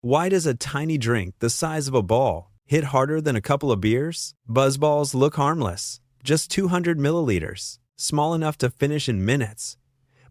Why does a tiny drink the size of a ball hit harder than a couple of beers? BuzzBallz look harmless, just 200 milliliters, small enough to finish in minutes.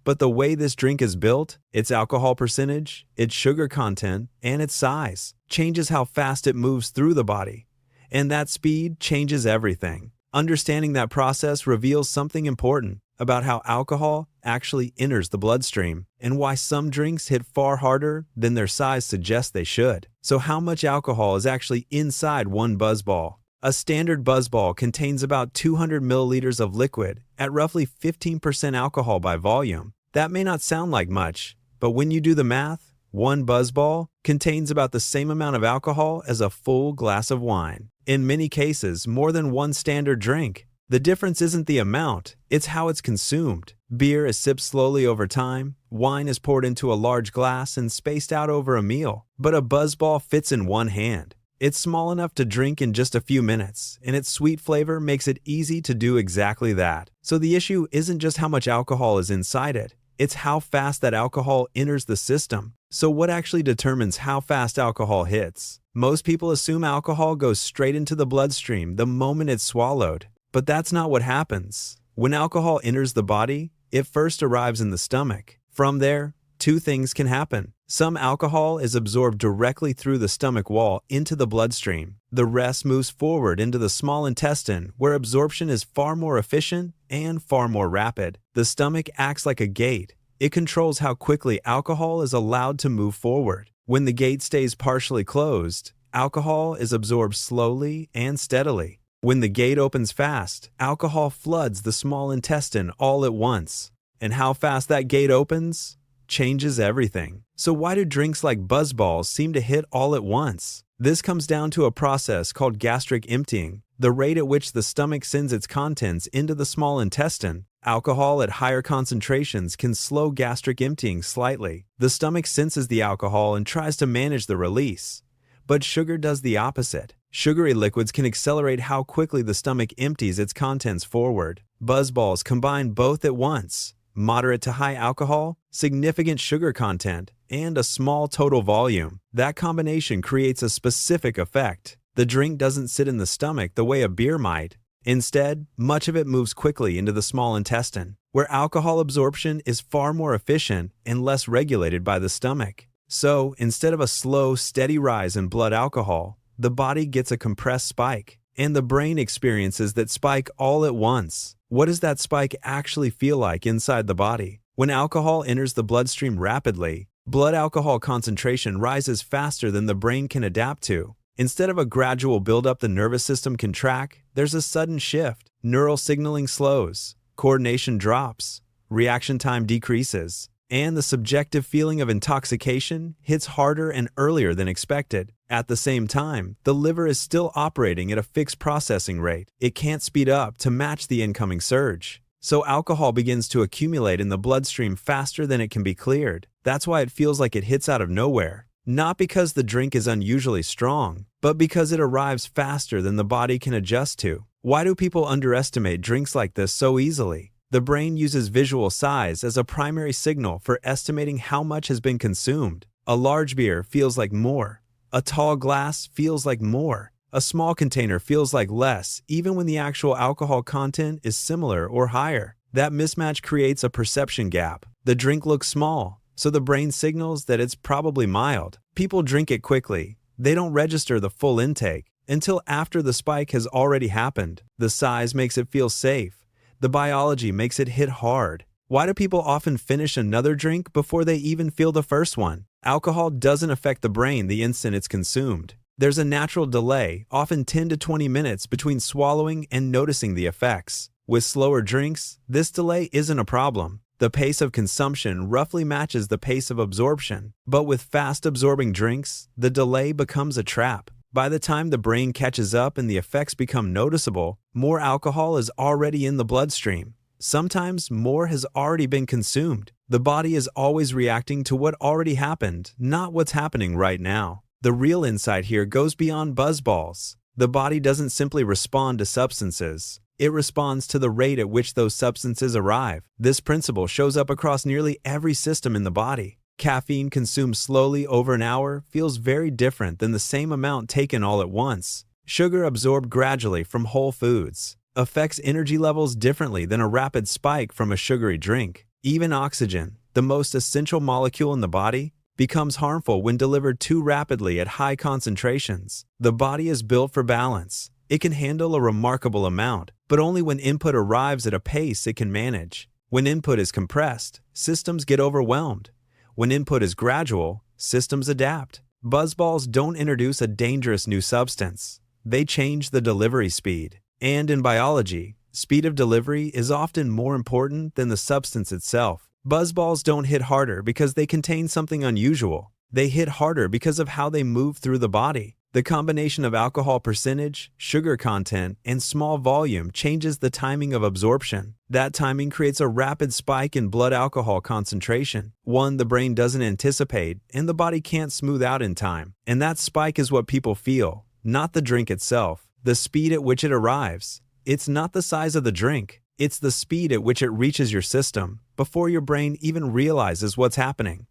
But the way this drink is built, its alcohol percentage, its sugar content, and its size changes how fast it moves through the body. And that speed changes everything. Understanding that process reveals something important about how alcohol actually enters the bloodstream and why some drinks hit far harder than their size suggests they should. So how much alcohol is actually inside one BuzzBall? A standard BuzzBall contains about 200 milliliters of liquid at roughly 15% alcohol by volume. That may not sound like much, but when you do the math, one BuzzBall contains about the same amount of alcohol as a full glass of wine. In many cases, more than one standard drink. The difference isn't the amount, it's how it's consumed. Beer is sipped slowly over time, wine is poured into a large glass and spaced out over a meal. But a BuzzBall fits in one hand. It's small enough to drink in just a few minutes, and its sweet flavor makes it easy to do exactly that. So the issue isn't just how much alcohol is inside it, it's how fast that alcohol enters the system. So what actually determines how fast alcohol hits? Most people assume alcohol goes straight into the bloodstream the moment it's swallowed. But that's not what happens. When alcohol enters the body, it first arrives in the stomach. From there, two things can happen. Some alcohol is absorbed directly through the stomach wall into the bloodstream. The rest moves forward into the small intestine, where absorption is far more efficient and far more rapid. The stomach acts like a gate. It controls how quickly alcohol is allowed to move forward. When the gate stays partially closed, alcohol is absorbed slowly and steadily. When the gate opens fast, alcohol floods the small intestine all at once. And how fast that gate opens changes everything. So why do drinks like BuzzBallz seem to hit all at once? This comes down to a process called gastric emptying, the rate at which the stomach sends its contents into the small intestine. Alcohol at higher concentrations can slow gastric emptying slightly. The stomach senses the alcohol and tries to manage the release. But sugar does the opposite. Sugary liquids can accelerate how quickly the stomach empties its contents forward. BuzzBallz combine both at once: moderate to high alcohol, significant sugar content, and a small total volume. That combination creates a specific effect. The drink doesn't sit in the stomach the way a beer might. Instead, much of it moves quickly into the small intestine, where alcohol absorption is far more efficient and less regulated by the stomach. So, instead of a slow, steady rise in blood alcohol, the body gets a compressed spike, and the brain experiences that spike all at once. What does that spike actually feel like inside the body? When alcohol enters the bloodstream rapidly, blood alcohol concentration rises faster than the brain can adapt to. Instead of a gradual buildup the nervous system can track, there's a sudden shift. Neural signaling slows, coordination drops, reaction time decreases, and the subjective feeling of intoxication hits harder and earlier than expected. At the same time, the liver is still operating at a fixed processing rate. It can't speed up to match the incoming surge. So alcohol begins to accumulate in the bloodstream faster than it can be cleared. That's why it feels like it hits out of nowhere. Not because the drink is unusually strong, but because it arrives faster than the body can adjust to. Why do people underestimate drinks like this so easily? The brain uses visual size as a primary signal for estimating how much has been consumed. A large beer feels like more. A tall glass feels like more. A small container feels like less, even when the actual alcohol content is similar or higher. That mismatch creates a perception gap. The drink looks small, so the brain signals that it's probably mild. People drink it quickly. They don't register the full intake until after the spike has already happened. The size makes it feel safe. The biology makes it hit hard. Why do people often finish another drink before they even feel the first one? Alcohol doesn't affect the brain the instant it's consumed. There's a natural delay, often 10 to 20 minutes between swallowing and noticing the effects. With slower drinks, this delay isn't a problem. The pace of consumption roughly matches the pace of absorption. But with fast-absorbing drinks, the delay becomes a trap. By the time the brain catches up and the effects become noticeable, more alcohol is already in the bloodstream. Sometimes more has already been consumed. The body is always reacting to what already happened, not what's happening right now. The real insight here goes beyond BuzzBallz. The body doesn't simply respond to substances. It responds to the rate at which those substances arrive. This principle shows up across nearly every system in the body. Caffeine consumed slowly over an hour feels very different than the same amount taken all at once. Sugar absorbed gradually from whole foods affects energy levels differently than a rapid spike from a sugary drink. Even oxygen, the most essential molecule in the body, becomes harmful when delivered too rapidly at high concentrations. The body is built for balance. It can handle a remarkable amount, but only when input arrives at a pace it can manage. When input is compressed, systems get overwhelmed. When input is gradual, systems adapt. BuzzBallz don't introduce a dangerous new substance. They change the delivery speed. And in biology, speed of delivery is often more important than the substance itself. BuzzBallz don't hit harder because they contain something unusual. They hit harder because of how they move through the body. The combination of alcohol percentage, sugar content, and small volume changes the timing of absorption. That timing creates a rapid spike in blood alcohol concentration, one the brain doesn't anticipate and the body can't smooth out in time. And that spike is what people feel, not the drink itself. The speed at which it arrives. It's not the size of the drink. It's the speed at which it reaches your system before your brain even realizes what's happening.